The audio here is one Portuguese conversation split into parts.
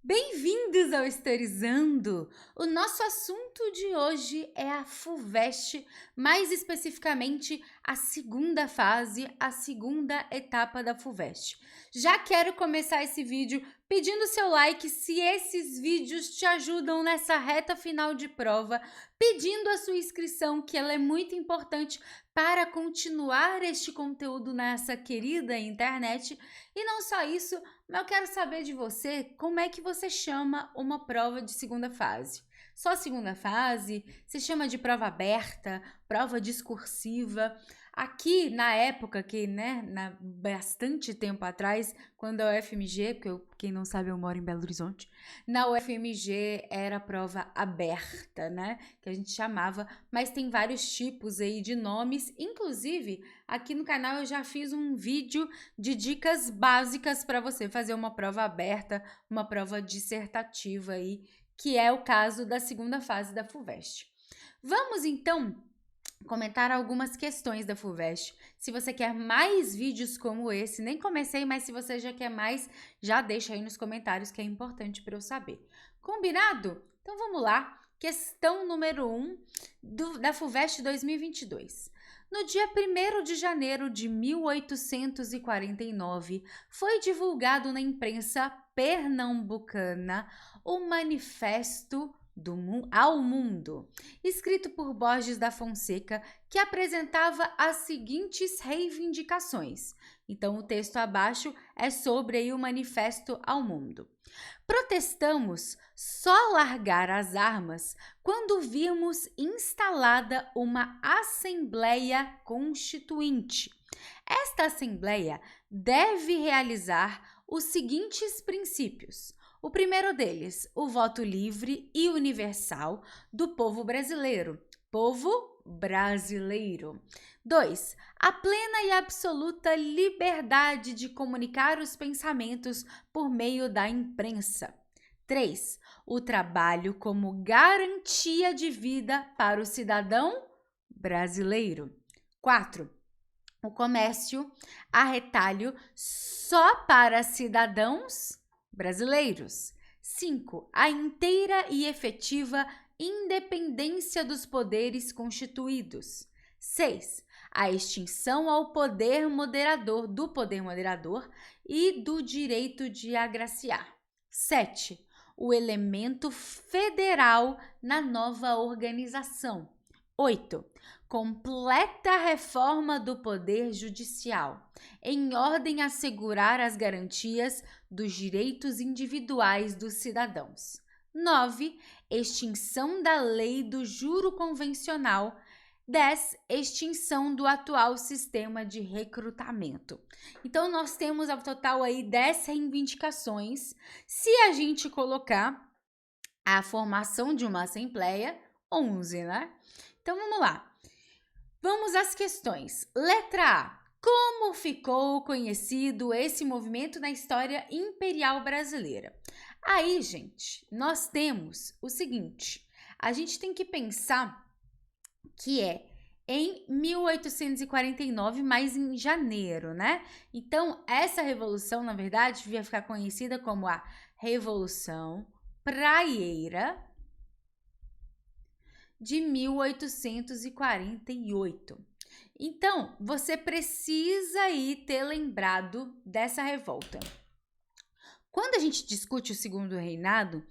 Bem-vindos ao Historizando! O nosso assunto de hoje é a FUVEST, mais especificamente a segunda fase, a segunda etapa da FUVEST. Já quero começar esse vídeo pedindo seu like se esses vídeos te ajudam nessa reta final de prova, pedindo a sua inscrição, que ela é muito importante para continuar este conteúdo nessa querida internet. E não só isso, mas eu quero saber de você como é que você chama uma prova de segunda fase. Só segunda fase? Você chama de prova aberta, prova discursiva? Aqui, na época que, bastante tempo atrás, quando a UFMG, porque quem não sabe, eu moro em Belo Horizonte, na UFMG era prova aberta, né? Que a gente chamava, mas tem vários tipos aí de nomes, inclusive aqui no canal eu já fiz um vídeo de dicas básicas para você fazer uma prova aberta, uma prova dissertativa aí, que é o caso da segunda fase da FUVEST. Vamos então comentar algumas questões da FUVEST. Se você quer mais vídeos como esse, nem comecei, mas se você já quer mais, já deixa aí nos comentários que é importante para eu saber. Combinado? Então vamos lá. Questão número 1 da FUVEST 2022. No dia 1º de janeiro de 1849, foi divulgado na imprensa pernambucana o Manifesto ao Mundo, escrito por Borges da Fonseca, que apresentava as seguintes reivindicações. Então, o texto abaixo é sobre aí o Manifesto ao Mundo. Protestamos só largar as armas quando virmos instalada uma Assembleia Constituinte. Esta Assembleia deve realizar os seguintes princípios. O primeiro deles, o voto livre e universal do povo brasileiro. 2. A plena e absoluta liberdade de comunicar os pensamentos por meio da imprensa. 3. O trabalho como garantia de vida para o cidadão brasileiro. 4. O comércio a retalho só para cidadãos brasileiros. 5. A inteira e efetiva independência dos poderes constituídos. 6. A extinção ao do poder moderador e do direito de agraciar. 7. O elemento federal na nova organização. 8. Completa reforma do Poder Judicial, em ordem a assegurar as garantias dos direitos individuais dos cidadãos. 9. Extinção da lei do juro convencional. 10. Extinção do atual sistema de recrutamento. Então, nós temos ao total aí 10 reivindicações. Se a gente colocar a formação de uma assembleia, 11, né? Então, vamos lá. Vamos às questões. Letra A. Como ficou conhecido esse movimento na história imperial brasileira? Aí, gente, nós temos o seguinte. A gente tem que pensar que é em 1849, mas em janeiro, né? Então, essa revolução, na verdade, devia ficar conhecida como a Revolução Praieira de 1848. Então, você precisa aí ter lembrado dessa revolta. Quando a gente discute o Segundo Reinado,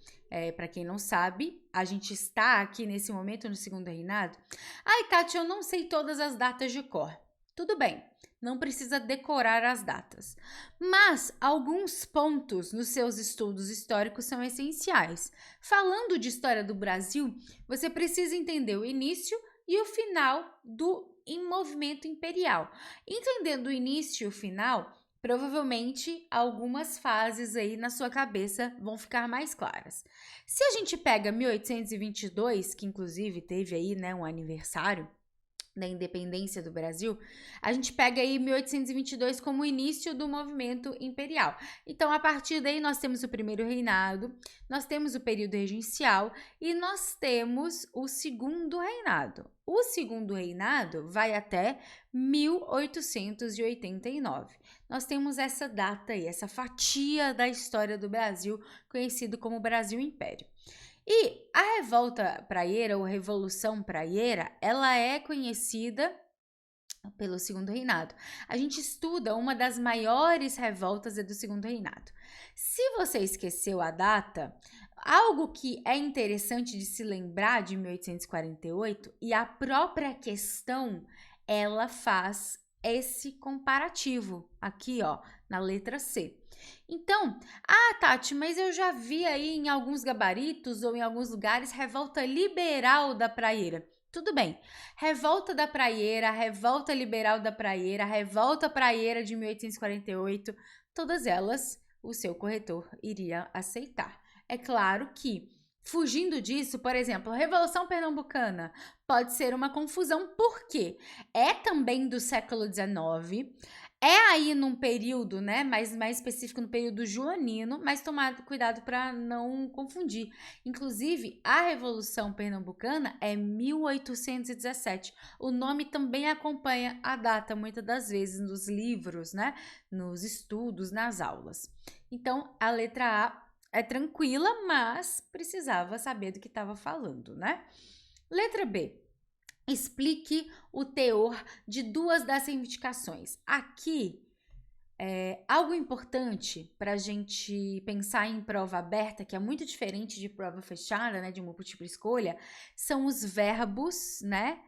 para quem não sabe, a gente está aqui nesse momento no Segundo Reinado. Ai, Tati, eu não sei todas as datas de cor. Tudo bem, não precisa decorar as datas. Mas alguns pontos nos seus estudos históricos são essenciais. Falando de história do Brasil, você precisa entender o início e o final do movimento imperial. Entendendo o início e o final, provavelmente algumas fases aí na sua cabeça vão ficar mais claras. Se a gente pega 1822, que inclusive teve aí, né, um aniversário da independência do Brasil, a gente pega aí 1822 como o início do movimento imperial. Então, a partir daí, nós temos o primeiro reinado, nós temos o período regencial e nós temos o segundo reinado. O segundo reinado vai até 1889. nós temos essa data aí, essa fatia da história do Brasil, conhecido como Brasil Império. E a Revolta Praieira, ou Revolução Praieira, ela é conhecida pelo Segundo Reinado. A gente estuda uma das maiores revoltas do Segundo Reinado. Se você esqueceu a data, algo que é interessante de se lembrar de 1848, e a própria questão, ela faz esse comparativo aqui, ó, na letra C. Então, Tati, mas eu já vi aí em alguns gabaritos ou em alguns lugares revolta liberal da praieira. Tudo bem. Revolta da Praieira, Revolta Liberal da Praieira, Revolta Praieira de 1848, todas elas o seu corretor iria aceitar. É claro que, fugindo disso, por exemplo, Revolução Pernambucana pode ser uma confusão, porque é também do século XIX, é aí num período, né, mais específico no período joanino, mas tomar cuidado para não confundir. Inclusive, a Revolução Pernambucana é 1817. O nome também acompanha a data, muitas das vezes, nos livros, né, nos estudos, nas aulas. Então, a letra A é tranquila, mas precisava saber do que estava falando, né? Letra B. Explique o teor de duas das reivindicações. Aqui, algo importante para a gente pensar em prova aberta, que é muito diferente de prova fechada, né, de múltipla escolha, são os verbos, né,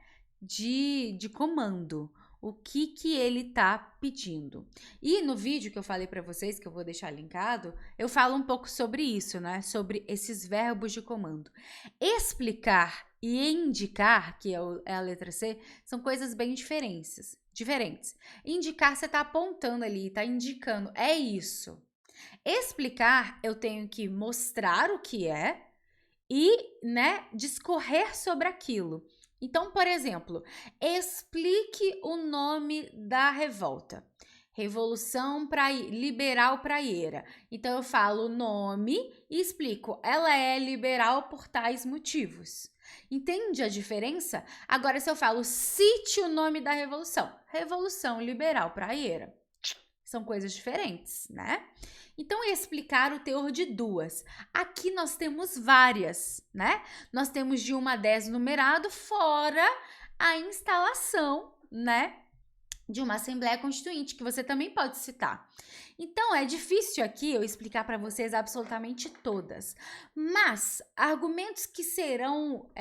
de comando. O que ele tá pedindo. E no vídeo que eu falei para vocês, que eu vou deixar linkado, eu falo um pouco sobre isso, né? Sobre esses verbos de comando. Explicar e indicar, que é a letra C, são coisas bem diferentes. Indicar, você tá apontando ali, tá indicando, é isso. Explicar, eu tenho que mostrar o que é e, né, discorrer sobre aquilo. Então, por exemplo, explique o nome da revolta. Revolução Liberal Praieira. Então, eu falo o nome e explico. Ela é liberal por tais motivos. Entende a diferença? Agora, se eu falo, cite o nome da revolução. Revolução Liberal Praieira. São coisas diferentes, né? Então, explicar o teor de duas. Aqui nós temos várias, né? Nós temos de 1 a 10 numerado, fora a instalação, né, de uma Assembleia Constituinte, que você também pode citar. Então, é difícil aqui eu explicar para vocês absolutamente todas, mas argumentos que serão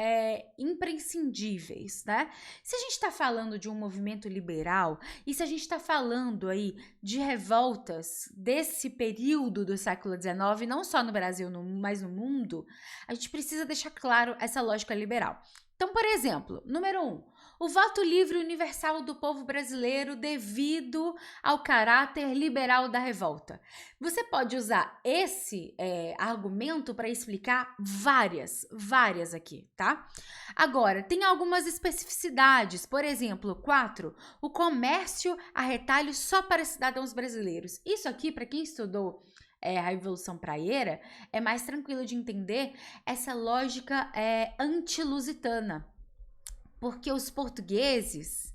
imprescindíveis, né? Se a gente está falando de um movimento liberal e se a gente está falando aí de revoltas desse período do século XIX, não só no Brasil, mas no mundo, a gente precisa deixar claro essa lógica liberal. Então, por exemplo, número 1, o voto livre universal do povo brasileiro devido ao caráter liberal da revolta. Você pode usar esse argumento para explicar várias aqui, tá? Agora, tem algumas especificidades. Por exemplo, 4, o comércio a retalho só para cidadãos brasileiros. Isso aqui, para quem estudou a Revolução Praieira, é mais tranquilo de entender essa lógica anti-lusitana, porque os portugueses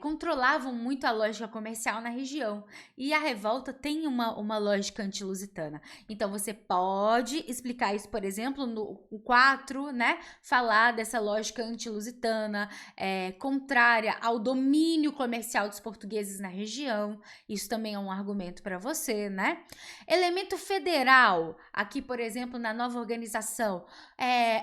controlavam muito a lógica comercial na região, e a revolta tem uma lógica anti-lusitana. Então, você pode explicar isso, por exemplo, no 4, né? Falar dessa lógica anti-lusitana, contrária ao domínio comercial dos portugueses na região. Isso também é um argumento para você, né? Elemento federal, aqui, por exemplo, na nova organização,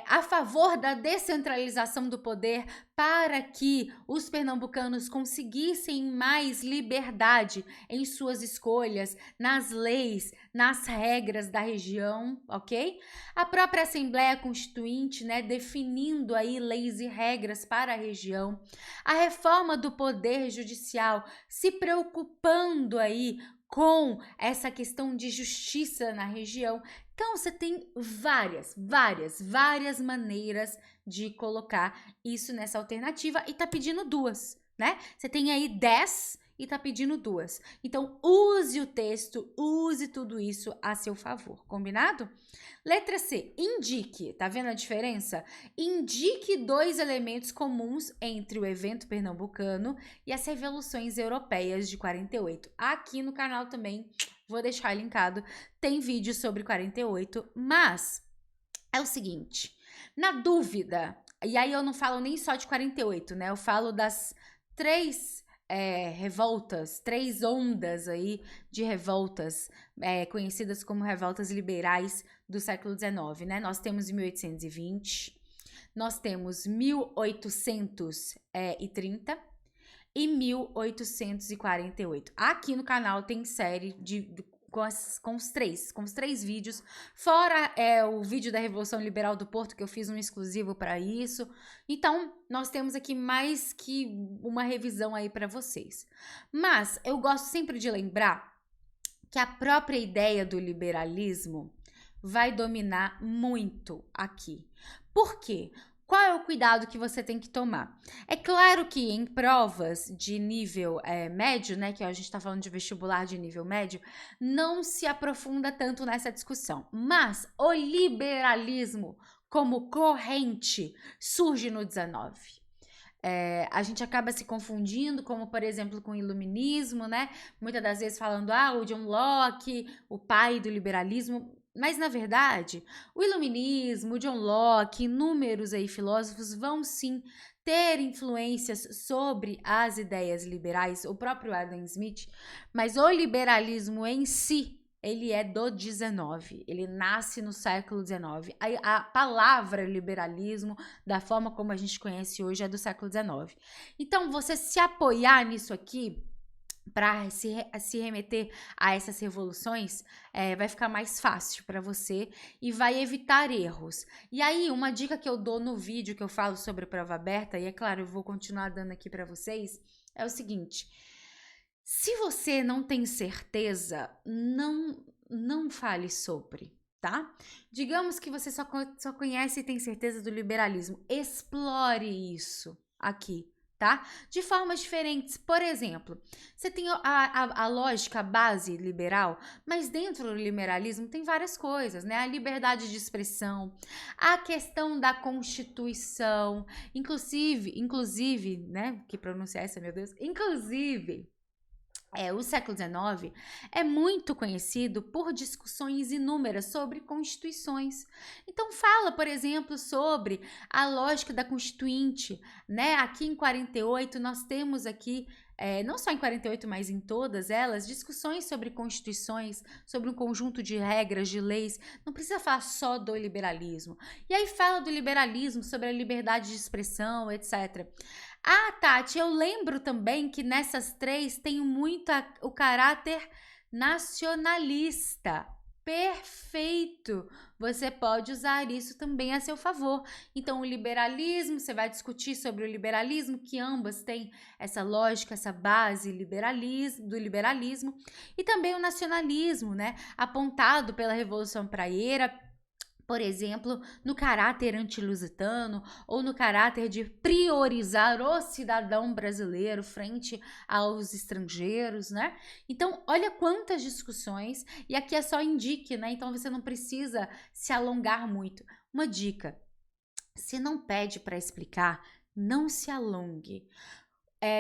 a favor da descentralização do poder para que os pernambucanos conseguissem mais liberdade em suas escolhas, nas leis, nas regras da região, ok? A própria Assembleia Constituinte, né, definindo aí leis e regras para a região. A reforma do Poder Judicial, se preocupando aí com essa questão de justiça na região. Então, você tem várias maneiras de colocar isso nessa alternativa e tá pedindo duas, né? Você tem aí 10 e tá pedindo 2. Então, use o texto, use tudo isso a seu favor, combinado? Letra C, indique, tá vendo a diferença? Indique 2 elementos comuns entre o evento pernambucano e as revoluções europeias de 48. Aqui no canal também, vou deixar linkado, tem vídeo sobre 48, mas é o seguinte, na dúvida, e aí eu não falo nem só de 48, né? Eu falo das 3 revoltas, 3 ondas aí de revoltas, conhecidas como revoltas liberais do século XIX, né? Nós temos 1820, nós temos 1830 e 1848. Aqui no canal tem série com os três vídeos, fora o vídeo da Revolução Liberal do Porto, que eu fiz um exclusivo para isso. Então, nós temos aqui mais que uma revisão aí para vocês. Mas eu gosto sempre de lembrar que a própria ideia do liberalismo vai dominar muito aqui. Por quê? Qual é o cuidado que você tem que tomar? É claro que em provas de nível médio, né, que a gente está falando de vestibular de nível médio, não se aprofunda tanto nessa discussão. Mas o liberalismo como corrente surge no 19. A gente acaba se confundindo, como por exemplo com o iluminismo, né? Muitas das vezes falando, o John Locke, o pai do liberalismo. Mas, na verdade, o iluminismo, o John Locke, inúmeros aí filósofos vão sim ter influências sobre as ideias liberais, o próprio Adam Smith, mas o liberalismo em si, ele é do 19, ele nasce no século 19. A palavra liberalismo, da forma como a gente conhece hoje, é do século 19. Então, você se apoiar nisso aqui, para se remeter a essas revoluções, vai ficar mais fácil para você e vai evitar erros. E aí, uma dica que eu dou no vídeo que eu falo sobre prova aberta, e é claro, eu vou continuar dando aqui para vocês, é o seguinte: se você não tem certeza, não fale sobre, tá? Digamos que você só conhece e tem certeza do liberalismo. Explore isso aqui, tá? De formas diferentes. Por exemplo, você tem a lógica, a base liberal, mas dentro do liberalismo tem várias coisas, né? A liberdade de expressão, a questão da Constituição, inclusive, né? Que pronúncia é essa, meu Deus? Inclusive, o século XIX é muito conhecido por discussões inúmeras sobre constituições. Então fala, por exemplo, sobre a lógica da Constituinte, né? Aqui em 48 nós temos aqui, não só em 48, mas em todas elas, discussões sobre constituições, sobre um conjunto de regras, de leis. Não precisa falar só do liberalismo. E aí fala do liberalismo, sobre a liberdade de expressão, etc. Tati, eu lembro também que nessas 3 tem muito o caráter nacionalista. Perfeito! Você pode usar isso também a seu favor. Então, o liberalismo, você vai discutir sobre o liberalismo, que ambas têm essa lógica, essa base do liberalismo, e também o nacionalismo, né? Apontado pela Revolução Praieira, por exemplo, no caráter antilusitano ou no caráter de priorizar o cidadão brasileiro frente aos estrangeiros, né? Então, olha quantas discussões, e aqui é só indique, né? Então, você não precisa se alongar muito. Uma dica, se não pede para explicar, não se alongue.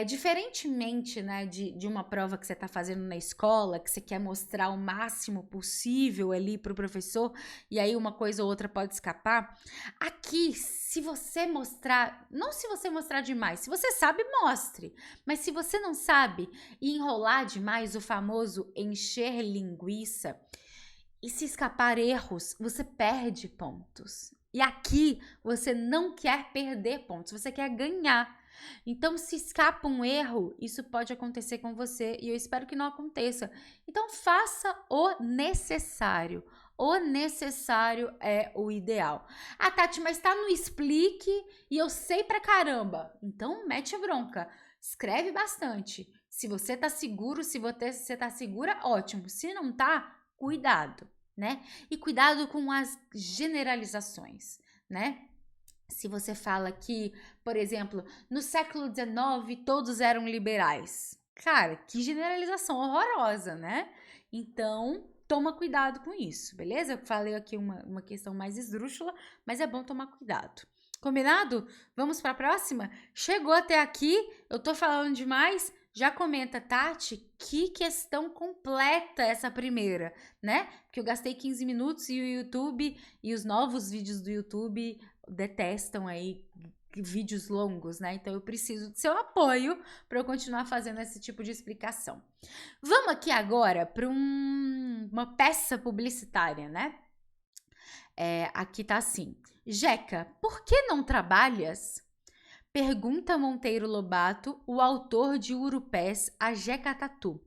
Diferentemente, né, de uma prova que você está fazendo na escola, que você quer mostrar o máximo possível ali para o professor, e aí uma coisa ou outra pode escapar, aqui, se você mostrar, não se você mostrar demais, se você sabe, mostre, mas se você não sabe e enrolar demais, o famoso encher linguiça, e se escapar erros, você perde pontos. E aqui, você não quer perder pontos, você quer ganhar. Então, se escapa um erro, isso pode acontecer com você e eu espero que não aconteça. Então, faça o necessário. O necessário é o ideal. Tati, mas tá no explique e eu sei pra caramba. Então, mete a bronca. Escreve bastante. Se você tá seguro, se você tá segura, ótimo. Se não tá, cuidado, né? E cuidado com as generalizações, né? Se você fala que, por exemplo, no século XIX todos eram liberais. Cara, que generalização horrorosa, né? Então, toma cuidado com isso, beleza? Eu falei aqui uma questão mais esdrúxula, mas é bom tomar cuidado. Combinado? Vamos para a próxima? Chegou até aqui, eu tô falando demais? Já comenta, Tati, que questão completa essa primeira, né? Porque eu gastei 15 minutos e o YouTube e os novos vídeos do YouTube detestam aí vídeos longos, né? Então eu preciso do seu apoio para eu continuar fazendo esse tipo de explicação. Vamos aqui agora para uma peça publicitária, né? Aqui tá assim. Jeca, por que não trabalhas? Pergunta Monteiro Lobato, o autor de Urupés, a Jeca Tatu.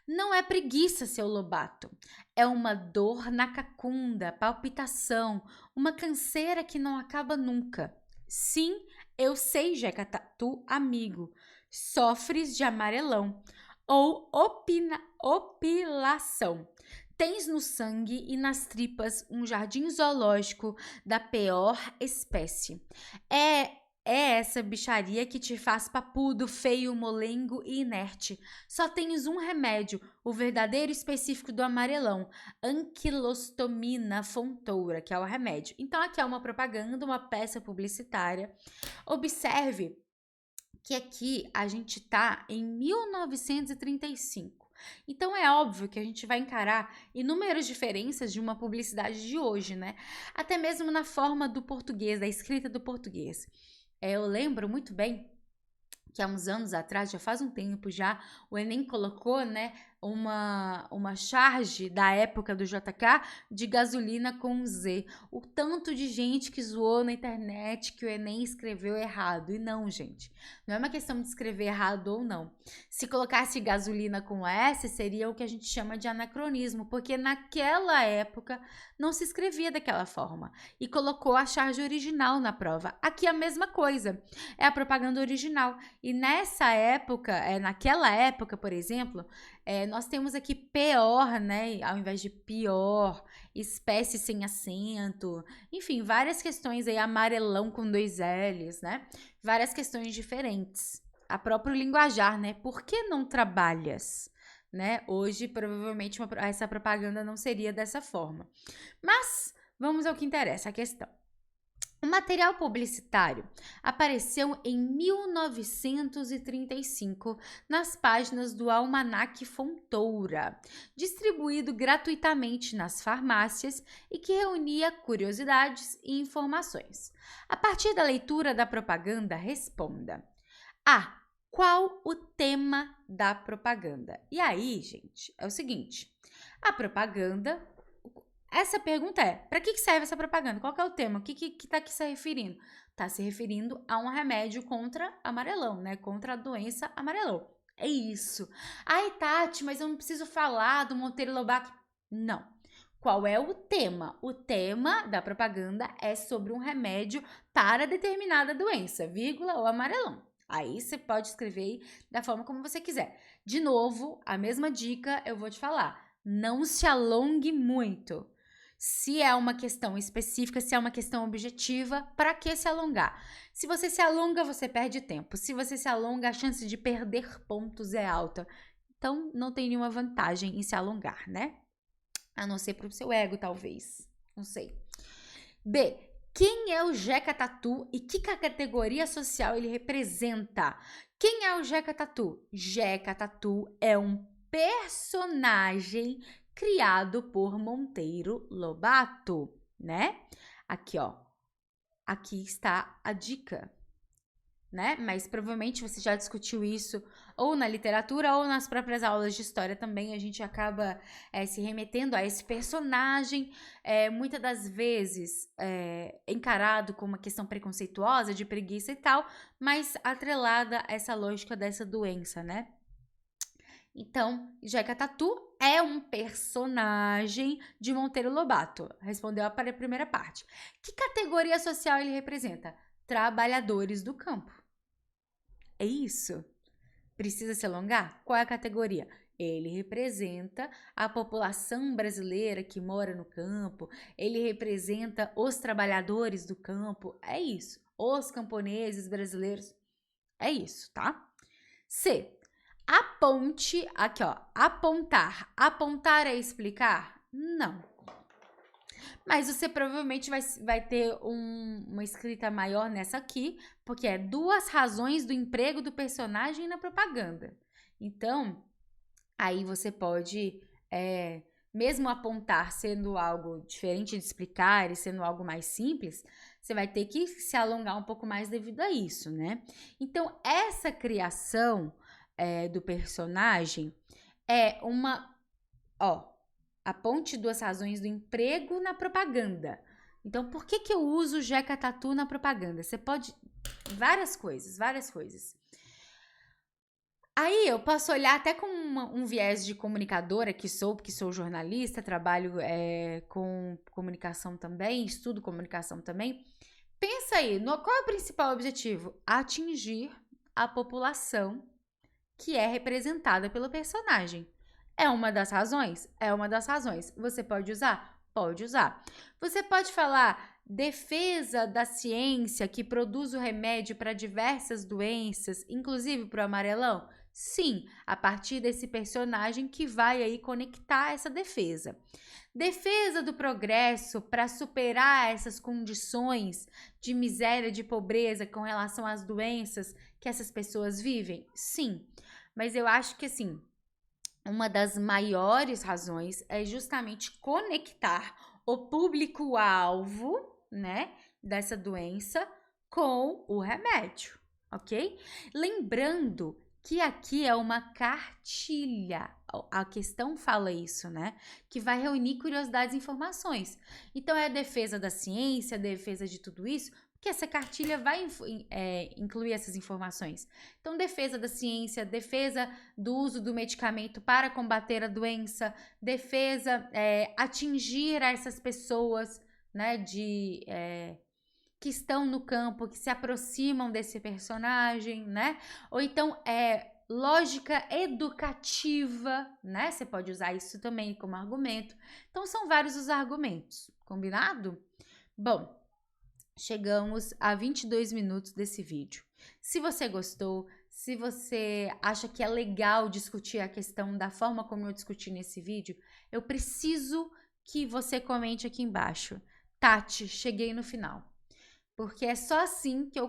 Não é preguiça, seu Lobato. É uma dor na cacunda, palpitação, uma canseira que não acaba nunca. Sim, eu sei, Jeca Tatu, amigo. Sofres de amarelão ou opilação. Tens no sangue e nas tripas um jardim zoológico da pior espécie. É essa bicharia que te faz papudo, feio, molengo e inerte. Só tens um remédio, o verdadeiro específico do amarelão, anquilostomina fontoura, que é o remédio. Então aqui é uma propaganda, uma peça publicitária. Observe que aqui a gente tá em 1935. Então é óbvio que a gente vai encarar inúmeras diferenças de uma publicidade de hoje, né? Até mesmo na forma do português, da escrita do português. Eu lembro muito bem que há uns anos atrás, já faz um tempo já, o Enem colocou, né, uma charge da época do JK de gasolina com Z. O tanto de gente que zoou na internet que o Enem escreveu errado. E não, gente, não é uma questão de escrever errado ou não. Se colocasse gasolina com S, seria o que a gente chama de anacronismo, porque naquela época não se escrevia daquela forma. E colocou a charge original na prova. Aqui é a mesma coisa, é a propaganda original. E nessa época, naquela época, por exemplo, nós temos aqui pior, né? Ao invés de pior, espécie sem acento, enfim, várias questões aí, amarelão com 2 L's, né? Várias questões diferentes. A próprio linguajar, né? Por que não trabalhas? Né? Hoje, provavelmente, essa propaganda não seria dessa forma. Mas, vamos ao que interessa, a questão. O material publicitário apareceu em 1935 nas páginas do Almanaque Fontoura, distribuído gratuitamente nas farmácias e que reunia curiosidades e informações. A partir da leitura da propaganda, responda: A. Qual o tema da propaganda? E aí, gente, é o seguinte: a propaganda. Essa pergunta é, para que serve essa propaganda? Qual que é o tema? O que tá aqui se referindo? Tá se referindo a um remédio contra amarelão, né? Contra a doença amarelão. É isso. Ai, Tati, mas eu não preciso falar do Monteiro Lobato. Não. Qual é o tema? O tema da propaganda é sobre um remédio para determinada doença, vírgula ou amarelão. Aí você pode escrever da forma como você quiser. De novo, a mesma dica eu vou te falar. Não se alongue muito. Se é uma questão específica, se é uma questão objetiva, para que se alongar? Se você se alonga, você perde tempo. Se você se alonga, a chance de perder pontos é alta. Então, não tem nenhuma vantagem em se alongar, né? A não ser para o seu ego, talvez. Não sei. B. Quem é o Jeca Tatu e que categoria social ele representa? Quem é o Jeca Tatu? Jeca Tatu é um personagem criado por Monteiro Lobato, né? Aqui, ó. Aqui está a dica, né? Mas provavelmente você já discutiu isso ou na literatura ou nas próprias aulas de história também. A gente acaba se remetendo a esse personagem, muitas das vezes encarado como uma questão preconceituosa, de preguiça e tal, mas atrelada a essa lógica dessa doença, né? Então, Jeca Tatu é um personagem de Monteiro Lobato. Respondeu a primeira parte. Que categoria social ele representa? Trabalhadores do campo. É isso. Precisa se alongar? Qual é a categoria? Ele representa a população brasileira que mora no campo. Ele representa os trabalhadores do campo. É isso. Os camponeses brasileiros. É isso, tá? C. Aponte, aqui ó, apontar. Apontar é explicar? Não. Mas você provavelmente vai ter uma escrita maior nessa aqui, porque é 2 razões do emprego do personagem na propaganda. Então, aí você pode, mesmo apontar sendo algo diferente de explicar e sendo algo mais simples, você vai ter que se alongar um pouco mais devido a isso, né? Então, essa criação do personagem é uma, ó, aponte 2 razões do emprego na propaganda. Então, por que eu uso o Jeca Tatu na propaganda? Você pode, várias coisas. Aí eu posso olhar até com um viés de comunicadora que sou jornalista, trabalho com comunicação também, estudo comunicação também. Pensa aí, qual é o principal objetivo? Atingir a população que é representada pelo personagem. É uma das razões? É uma das razões. Você pode usar? Pode usar. Você pode falar defesa da ciência que produz o remédio para diversas doenças, inclusive para o amarelão? Sim, a partir desse personagem que vai aí conectar essa defesa. Defesa do progresso para superar essas condições de miséria, de pobreza com relação às doenças que essas pessoas vivem? Sim, mas eu acho que assim, uma das maiores razões é justamente conectar o público-alvo, né, dessa doença com o remédio, ok? Lembrando que aqui é uma cartilha. A questão fala isso, né? Que vai reunir curiosidades e informações. Então, é a defesa da ciência, a defesa de tudo isso, porque essa cartilha vai incluir essas informações. Então, defesa da ciência, defesa do uso do medicamento para combater a doença, defesa, atingir essas pessoas, né, que estão no campo, que se aproximam desse personagem, né? Ou então lógica educativa, né? Você pode usar isso também como argumento. Então são vários os argumentos, combinado? Bom, chegamos a 22 minutos desse vídeo. Se você gostou, se você acha que é legal discutir a questão da forma como eu discuti nesse vídeo, eu preciso que você comente aqui embaixo. Tati, cheguei no final. Porque é só assim que eu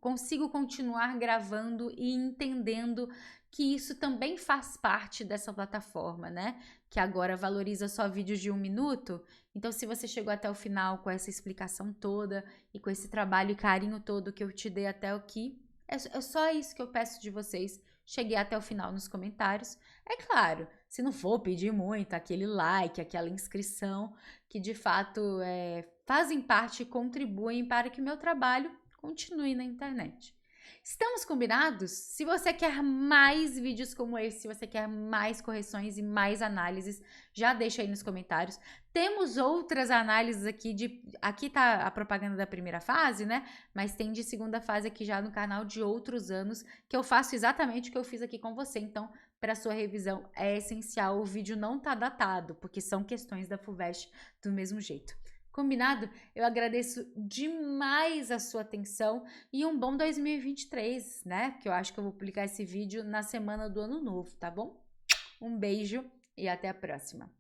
consigo continuar gravando e entendendo que isso também faz parte dessa plataforma, né? Que agora valoriza só vídeos de 1 minuto. Então, se você chegou até o final com essa explicação toda e com esse trabalho e carinho todo que eu te dei até aqui, é só isso que eu peço de vocês. Cheguei até o final nos comentários. É claro, se não for pedir muito, aquele like, aquela inscrição, que de fato fazem parte e contribuem para que o meu trabalho continue na internet. Estamos combinados? Se você quer mais vídeos como esse, se você quer mais correções e mais análises, já deixa aí nos comentários. Temos outras análises aqui aqui tá a propaganda da primeira fase, né? Mas tem de segunda fase aqui já no canal de outros anos, que eu faço exatamente o que eu fiz aqui com você. Então, para sua revisão é essencial, o vídeo não tá datado, porque são questões da FUVEST do mesmo jeito. Combinado? Eu agradeço demais a sua atenção e um bom 2023, né? Que eu acho que eu vou publicar esse vídeo na semana do Ano Novo, tá bom? Um beijo e até a próxima.